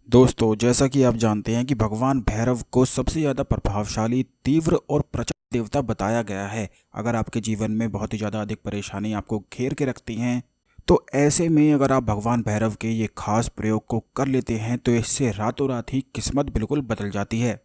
दोस्तों, जैसा कि आप जानते हैं कि भगवान भैरव को सबसे ज़्यादा प्रभावशाली, तीव्र और प्रचंड देवता बताया गया है। अगर आपके जीवन में बहुत ही ज़्यादा अधिक परेशानी आपको घेर के रखती हैं, तो ऐसे में अगर आप भगवान भैरव के ये खास प्रयोग को कर लेते हैं तो इससे रातों रात ही किस्मत बिल्कुल बदल जाती है।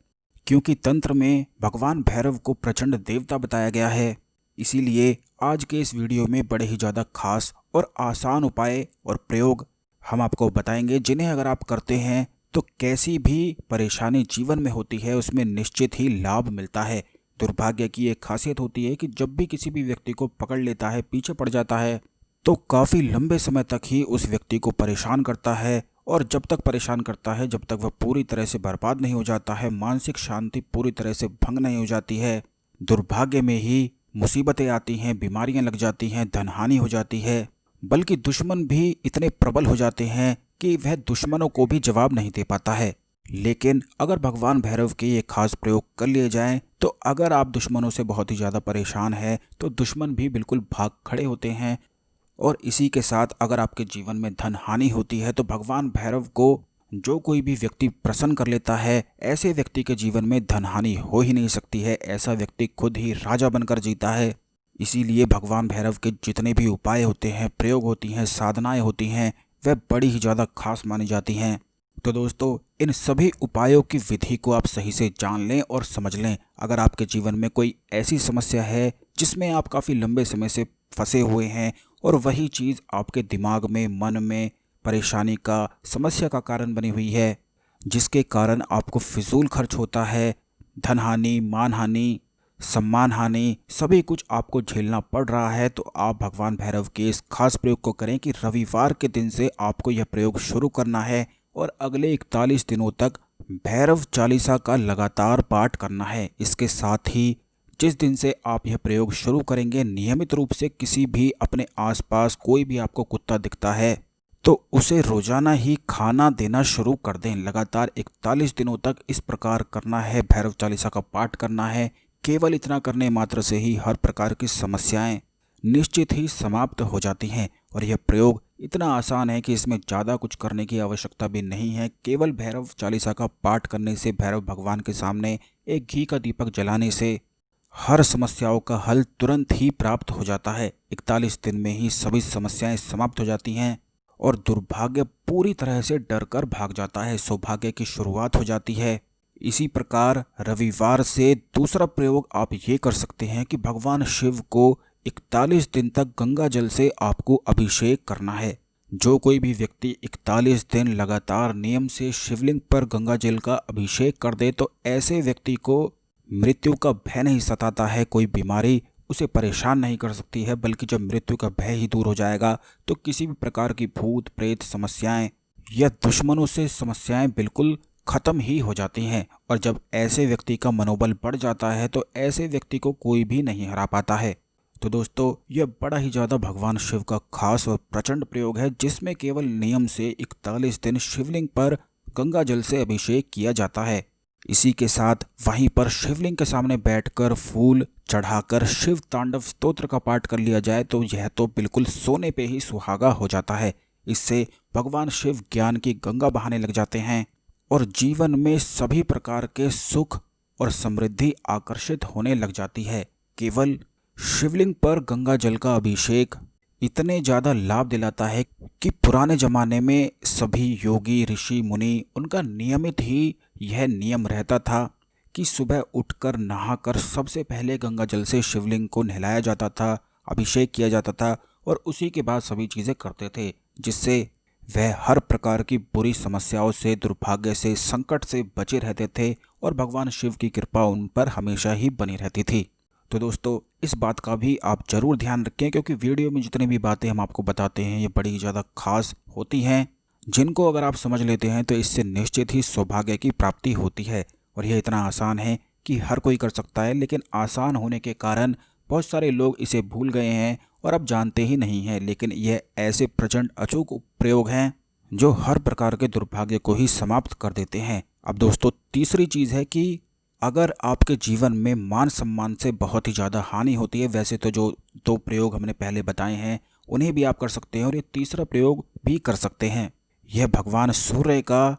क्योंकि तंत्र में भगवान भैरव को प्रचंड देवता बताया गया है। इसीलिए आज के इस वीडियो में बड़े ही ज़्यादा खास और आसान उपाय और प्रयोग हम आपको बताएंगे, जिन्हें अगर आप करते हैं तो कैसी भी परेशानी जीवन में होती है उसमें निश्चित ही लाभ मिलता है। दुर्भाग्य की एक खासियत होती है कि जब भी किसी भी व्यक्ति को पकड़ लेता है, पीछे पड़ जाता है, तो काफ़ी लंबे समय तक ही उस व्यक्ति को परेशान करता है। और जब तक परेशान करता है, जब तक वह पूरी तरह से बर्बाद नहीं हो जाता है, मानसिक शांति पूरी तरह से भंग नहीं हो जाती है, दुर्भाग्य में ही मुसीबतें आती हैं, बीमारियां लग जाती हैं, धनहानि हो जाती है। बल्कि दुश्मन भी इतने प्रबल हो जाते हैं कि वह दुश्मनों को भी जवाब नहीं दे पाता है। लेकिन अगर भगवान भैरव के ये खास प्रयोग कर लिए जाएं, तो अगर आप दुश्मनों से बहुत ही ज़्यादा परेशान हैं तो दुश्मन भी बिल्कुल भाग खड़े होते हैं। और इसी के साथ अगर आपके जीवन में धन हानि होती है तो भगवान भैरव को जो कोई भी व्यक्ति प्रसन्न कर लेता है, ऐसे व्यक्ति के जीवन में धन हानि हो ही नहीं सकती है। ऐसा व्यक्ति खुद ही राजा बनकर जीता है। इसीलिए भगवान भैरव के जितने भी उपाय होते हैं, प्रयोग होती हैं, साधनाएं होती हैं, वह बड़ी ही ज़्यादा खास मानी जाती हैं। तो दोस्तों, इन सभी उपायों की विधि को आप सही से जान लें और समझ लें। अगर आपके जीवन में कोई ऐसी समस्या है जिसमें आप काफ़ी लंबे समय से फंसे हुए हैं और वही चीज़ आपके दिमाग में, मन में परेशानी का, समस्या का कारण बनी हुई है, जिसके कारण आपको फिजूल खर्च होता है, धन हानि, मान हानि, सम्मान हानि, सभी कुछ आपको झेलना पड़ रहा है, तो आप भगवान भैरव के इस खास प्रयोग को करें कि रविवार के दिन से आपको यह प्रयोग शुरू करना है और अगले 41 दिनों तक भैरव चालीसा का लगातार पाठ करना है। इसके साथ ही जिस दिन से आप यह प्रयोग शुरू करेंगे, नियमित रूप से किसी भी अपने आसपास कोई भी आपको कुत्ता दिखता है तो उसे रोजाना ही खाना देना शुरू कर दें। लगातार 41 दिनों तक इस प्रकार करना है, भैरव चालीसा का पाठ करना है। केवल इतना करने मात्र से ही हर प्रकार की समस्याएं निश्चित ही समाप्त हो जाती हैं। और यह प्रयोग इतना आसान है कि इसमें ज़्यादा कुछ करने की आवश्यकता भी नहीं है। केवल भैरव चालीसा का पाठ करने से, भैरव भगवान के सामने एक घी का दीपक जलाने से हर समस्याओं का हल तुरंत ही प्राप्त हो जाता है। 41 दिन में ही सभी समस्याएं समाप्त हो जाती हैं और दुर्भाग्य पूरी तरह से डर कर भाग जाता है, सौभाग्य की शुरुआत हो जाती है। इसी प्रकार रविवार से दूसरा प्रयोग आप ये कर सकते हैं कि भगवान शिव को 41 दिन तक गंगा जल से आपको अभिषेक करना है। जो कोई भी व्यक्ति 41 दिन लगातार नियम से शिवलिंग पर गंगा जल का अभिषेक कर दे, तो ऐसे व्यक्ति को मृत्यु का भय नहीं सताता है, कोई बीमारी उसे परेशान नहीं कर सकती है। बल्कि जब मृत्यु का भय ही दूर हो जाएगा तो किसी भी प्रकार की भूत प्रेत समस्याएं या दुश्मनों से समस्याएं बिल्कुल खत्म ही हो जाती हैं। और जब ऐसे व्यक्ति का मनोबल बढ़ जाता है तो ऐसे व्यक्ति को कोई भी नहीं हरा पाता है। तो दोस्तों, यह बड़ा ही ज़्यादा भगवान शिव का खास और प्रचंड प्रयोग है, जिसमें केवल नियम से 41 दिन शिवलिंग पर गंगा जल से अभिषेक किया जाता है। इसी के साथ वहीं पर शिवलिंग के सामने बैठकर फूल चढ़ाकर शिव तांडव स्तोत्र का पाठ कर लिया जाए तो यह तो बिल्कुल सोने पे ही सुहागा हो जाता है। इससे भगवान शिव ज्ञान की गंगा बहाने लग जाते हैं और जीवन में सभी प्रकार के सुख और समृद्धि आकर्षित होने लग जाती है। केवल शिवलिंग पर गंगा जल का अभिषेक इतने ज़्यादा लाभ दिलाता है कि पुराने ज़माने में सभी योगी, ऋषि, मुनि, उनका नियमित ही यह नियम रहता था कि सुबह उठकर नहाकर सबसे पहले गंगा जल से शिवलिंग को नहलाया जाता था, अभिषेक किया जाता था और उसी के बाद सभी चीज़ें करते थे, जिससे वह हर प्रकार की बुरी समस्याओं से, दुर्भाग्य से, संकट से बचे रहते थे और भगवान शिव की कृपा उन पर हमेशा ही बनी रहती थी। तो दोस्तों, इस बात का भी आप ज़रूर ध्यान रखें, क्योंकि वीडियो में जितनी भी बातें हम आपको बताते हैं ये बड़ी ज़्यादा खास होती हैं, जिनको अगर आप समझ लेते हैं तो इससे निश्चित ही सौभाग्य की प्राप्ति होती है। और यह इतना आसान है कि हर कोई कर सकता है, लेकिन आसान होने के कारण बहुत सारे लोग इसे भूल गए हैं और अब जानते ही नहीं हैं। लेकिन यह ऐसे प्रचंड अचूक प्रयोग हैं जो हर प्रकार के दुर्भाग्य को ही समाप्त कर देते हैं। अब दोस्तों, तीसरी चीज़ है कि अगर आपके जीवन में मान सम्मान से बहुत ही ज़्यादा हानि होती है, वैसे तो जो दो प्रयोग हमने पहले बताए हैं उन्हें भी आप कर सकते हैं और ये तीसरा प्रयोग भी कर सकते हैं। यह भगवान सूर्य का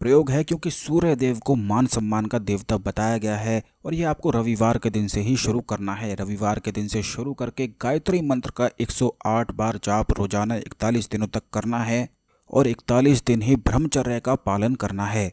प्रयोग है क्योंकि सूर्य देव को मान सम्मान का देवता बताया गया है और ये आपको रविवार के दिन से ही शुरू करना है। रविवार के दिन से शुरू करके गायत्री मंत्र का 108 बार जाप रोजाना 41 दिनों तक करना है और 41 दिन ही ब्रह्मचर्य का पालन करना है।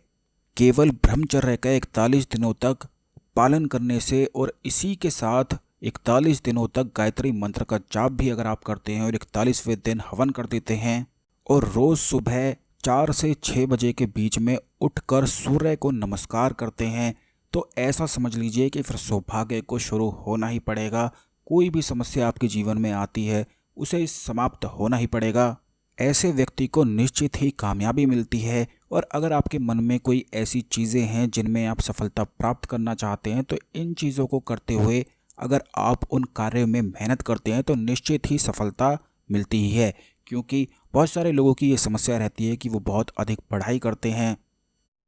केवल ब्रह्मचर्य का 41 दिनों तक पालन करने से और इसी के साथ 41 दिनों तक गायत्री मंत्र का जाप भी अगर आप करते हैं और 41वें दिन हवन कर देते हैं और रोज़ सुबह 4 से 6 बजे के बीच में उठकर सूर्य को नमस्कार करते हैं तो ऐसा समझ लीजिए कि फिर सौभाग्य को शुरू होना ही पड़ेगा। कोई भी समस्या आपके जीवन में आती है उसे समाप्त होना ही पड़ेगा। ऐसे व्यक्ति को निश्चित ही कामयाबी मिलती है। और अगर आपके मन में कोई ऐसी चीज़ें हैं जिनमें आप सफलता प्राप्त करना चाहते हैं तो इन चीज़ों को करते हुए अगर आप उन कार्यों में मेहनत करते हैं तो निश्चित ही सफलता मिलती ही है। क्योंकि बहुत सारे लोगों की ये समस्या रहती है कि वो बहुत अधिक पढ़ाई करते हैं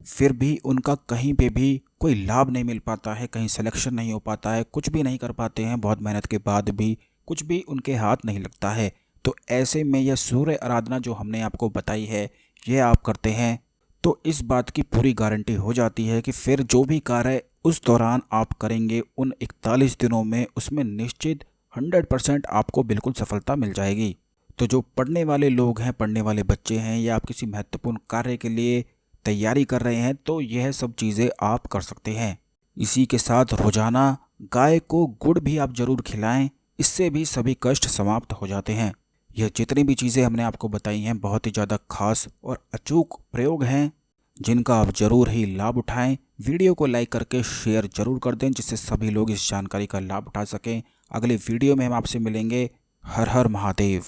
फिर भी उनका कहीं पे भी कोई लाभ नहीं मिल पाता है, कहीं सिलेक्शन नहीं हो पाता है, कुछ भी नहीं कर पाते हैं, बहुत मेहनत के बाद भी कुछ भी उनके हाथ नहीं लगता है। तो ऐसे में यह सूर्य आराधना जो हमने आपको बताई है ये आप करते हैं तो इस बात की पूरी गारंटी हो जाती है कि फिर जो भी कार्य उस दौरान आप करेंगे उन 41 दिनों में उसमें निश्चित 100% आपको बिल्कुल सफलता मिल जाएगी। तो जो पढ़ने वाले लोग हैं, पढ़ने वाले बच्चे हैं या आप किसी महत्वपूर्ण कार्य के लिए तैयारी कर रहे हैं तो यह सब चीज़ें आप कर सकते हैं। इसी के साथ रोजाना गाय को गुड़ भी आप जरूर खिलाएं, इससे भी सभी कष्ट समाप्त हो जाते हैं। यह जितनी भी चीज़ें हमने आपको बताई हैं बहुत ही ज़्यादा खास और अचूक प्रयोग हैं जिनका आप जरूर ही लाभ उठाएं। वीडियो को लाइक करके शेयर जरूर कर दें जिससे सभी लोग इस जानकारी का लाभ उठा सकें। अगले वीडियो में हम आपसे मिलेंगे। हर हर महादेव।